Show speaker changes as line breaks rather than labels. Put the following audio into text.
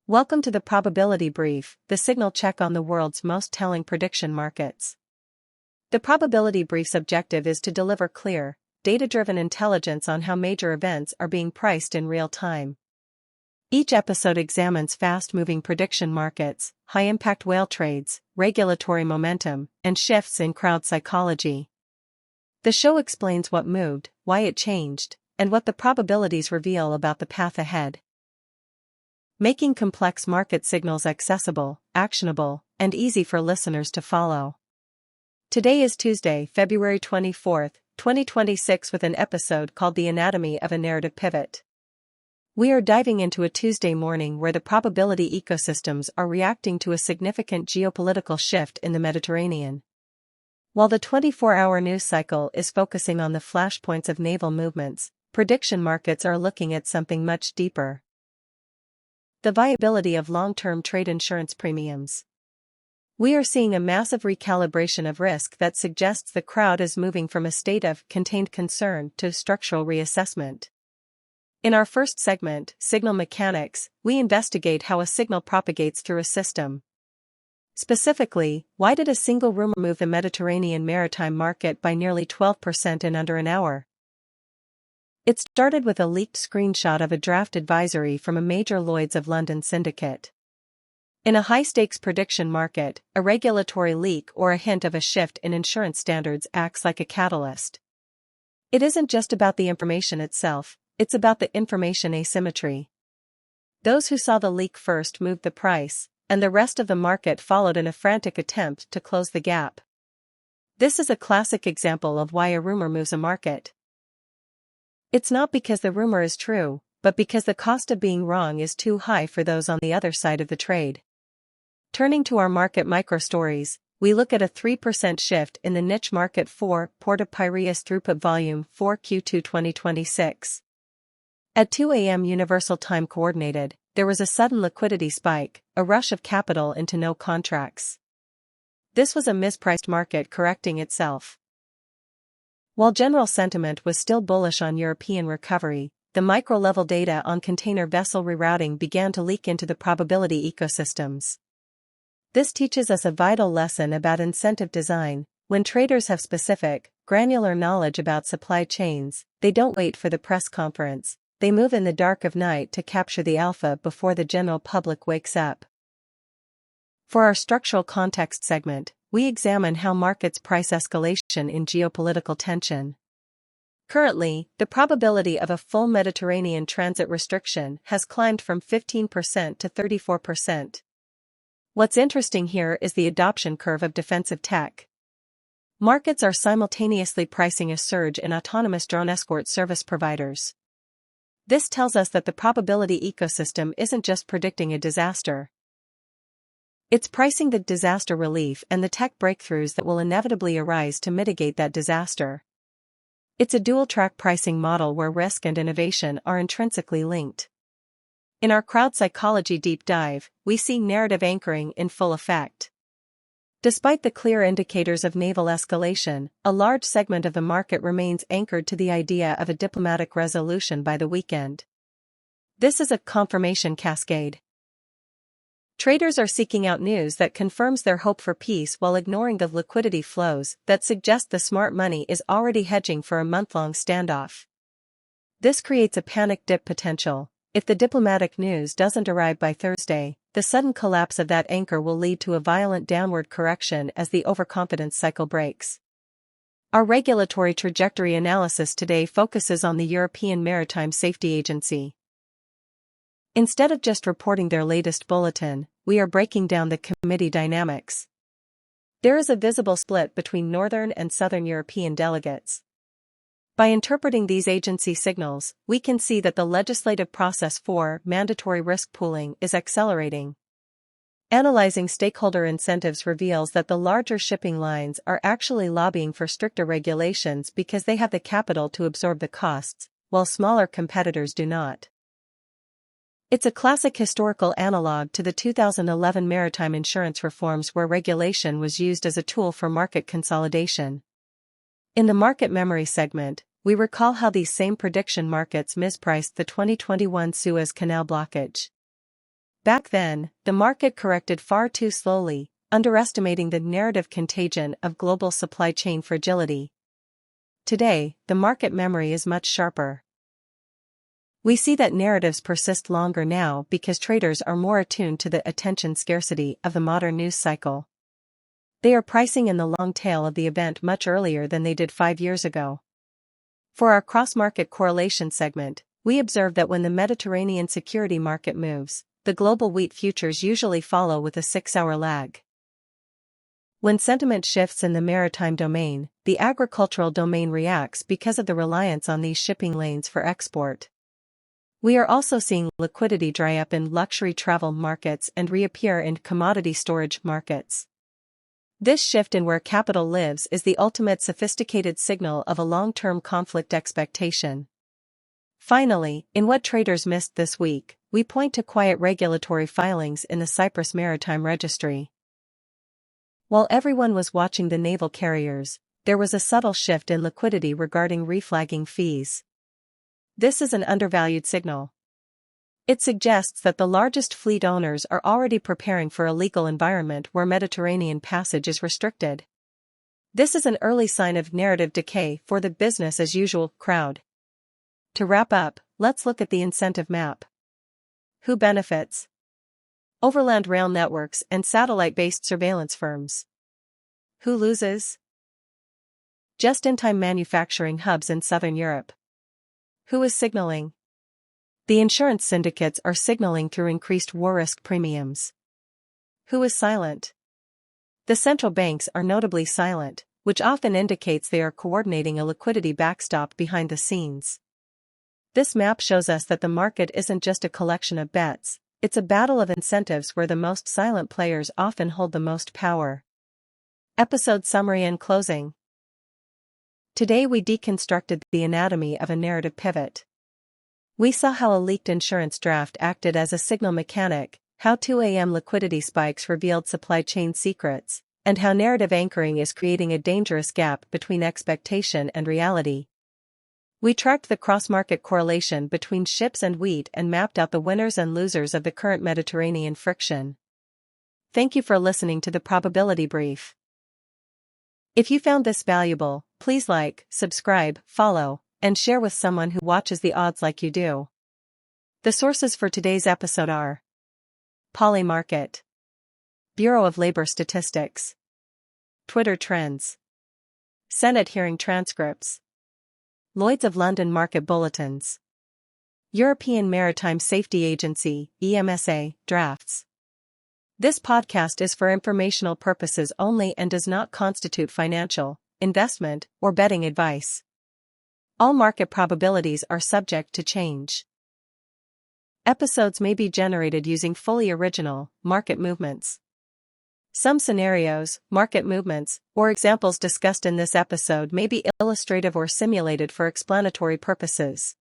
Welcome to the Probability Brief, the signal check on the world's most telling prediction markets. The Probability Brief's objective is to deliver clear, data-driven intelligence on how major events are being priced in real time. Each episode examines fast-moving prediction markets, high-impact whale trades, regulatory momentum, and shifts in crowd psychology. The show explains what moved, why it changed, and what the probabilities reveal about the path ahead. Making complex market signals accessible, actionable, and easy for listeners to follow. Today is Tuesday, February 24, 2026, with an episode called The Anatomy of a Narrative Pivot. We are diving into a Tuesday morning where the probability ecosystems are reacting to a significant geopolitical shift in the Mediterranean. While the 24-hour news cycle is focusing on the flashpoints of naval movements, prediction markets are looking at something much deeper. The viability of long-term trade insurance premiums. We are seeing a massive recalibration of risk that suggests the crowd is moving from a state of contained concern to structural reassessment. In our first segment, Signal Mechanics, we investigate how a signal propagates through a system. Specifically, why did a single rumor move the Mediterranean maritime market by nearly 12% in under an hour? It started with a leaked screenshot of a draft advisory from a major Lloyd's of London syndicate. In a high-stakes prediction market, a regulatory leak or a hint of a shift in insurance standards acts like a catalyst. It isn't just about the information itself, it's about the information asymmetry. Those who saw the leak first moved the price, and the rest of the market followed in a frantic attempt to close the gap. This is a classic example of why a rumor moves a market. It's not because the rumor is true, but because the cost of being wrong is too high for those on the other side of the trade. Turning to our market micro-stories, we look at a 3% shift in the niche market for Port of Piraeus throughput volume for Q2 2026. At 2 a.m. Universal Time Coordinated, there was a sudden liquidity spike, a rush of capital into no contracts. This was a mispriced market correcting itself. While general sentiment was still bullish on European recovery, the micro-level data on container vessel rerouting began to leak into the probability ecosystems. This teaches us a vital lesson about incentive design. When traders have specific, granular knowledge about supply chains, they don't wait for the press conference, they move in the dark of night to capture the alpha before the general public wakes up. For our structural context segment, we examine how markets price escalation in geopolitical tension. Currently, the probability of a full Mediterranean transit restriction has climbed from 15% to 34%. What's interesting here is the adoption curve of defensive tech. Markets are simultaneously pricing a surge in autonomous drone escort service providers. This tells us that the probability ecosystem isn't just predicting a disaster. It's pricing the disaster relief and the tech breakthroughs that will inevitably arise to mitigate that disaster. It's a dual-track pricing model where risk and innovation are intrinsically linked. In our crowd psychology deep dive, we see narrative anchoring in full effect. Despite the clear indicators of naval escalation, a large segment of the market remains anchored to the idea of a diplomatic resolution by the weekend. This is a confirmation cascade. Traders are seeking out news that confirms their hope for peace while ignoring the liquidity flows that suggest the smart money is already hedging for a month-long standoff. This creates a panic dip potential. If the diplomatic news doesn't arrive by Thursday, the sudden collapse of that anchor will lead to a violent downward correction as the overconfidence cycle breaks. Our regulatory trajectory analysis today focuses on the European Maritime Safety Agency. Instead of just reporting their latest bulletin, we are breaking down the committee dynamics. There is a visible split between Northern and Southern European delegates. By interpreting these agency signals, we can see that the legislative process for mandatory risk pooling is accelerating. Analyzing stakeholder incentives reveals that the larger shipping lines are actually lobbying for stricter regulations because they have the capital to absorb the costs, while smaller competitors do not. It's a classic historical analog to the 2011 maritime insurance reforms where regulation was used as a tool for market consolidation. In the market memory segment, we recall how these same prediction markets mispriced the 2021 Suez Canal blockage. Back then, the market corrected far too slowly, underestimating the narrative contagion of global supply chain fragility. Today, the market memory is much sharper. We see that narratives persist longer now because traders are more attuned to the attention scarcity of the modern news cycle. They are pricing in the long tail of the event much earlier than they did 5 years ago. For our cross-market correlation segment, we observe that when the Mediterranean security market moves, the global wheat futures usually follow with a 6-hour lag. When sentiment shifts in the maritime domain, the agricultural domain reacts because of the reliance on these shipping lanes for export. We are also seeing liquidity dry up in luxury travel markets and reappear in commodity storage markets. This shift in where capital lives is the ultimate sophisticated signal of a long-term conflict expectation. Finally, in what traders missed this week, we point to quiet regulatory filings in the Cyprus Maritime Registry. While everyone was watching the naval carriers, there was a subtle shift in liquidity regarding reflagging fees. This is an undervalued signal. It suggests that the largest fleet owners are already preparing for a legal environment where Mediterranean passage is restricted. This is an early sign of narrative decay for the business-as-usual crowd. To wrap up, let's look at the incentive map. Who benefits? Overland rail networks and satellite-based surveillance firms. Who loses? Just-in-time manufacturing hubs in Southern Europe. Who is signaling? The insurance syndicates are signaling through increased war risk premiums. Who is silent? The central banks are notably silent, which often indicates they are coordinating a liquidity backstop behind the scenes. This map shows us that the market isn't just a collection of bets, it's a battle of incentives where the most silent players often hold the most power. Episode summary and closing. Today we deconstructed the anatomy of a narrative pivot. We saw how a leaked insurance draft acted as a signal mechanic, how 2 a.m. liquidity spikes revealed supply chain secrets, and how narrative anchoring is creating a dangerous gap between expectation and reality. We tracked the cross-market correlation between ships and wheat and mapped out the winners and losers of the current Mediterranean friction. Thank you for listening to the Probability Brief. If you found this valuable, please like, subscribe, follow, and share with someone who watches the odds like you do. The sources for today's episode are Polymarket, Bureau of Labor Statistics, Twitter Trends, Senate hearing transcripts, Lloyd's of London Market Bulletins, European Maritime Safety Agency, EMSA, drafts. This podcast is for informational purposes only and does not constitute financial, investment, or betting advice. All market probabilities are subject to change. Episodes may be generated using fully original, market movements. Some scenarios, market movements, or examples discussed in this episode may be illustrative or simulated for explanatory purposes.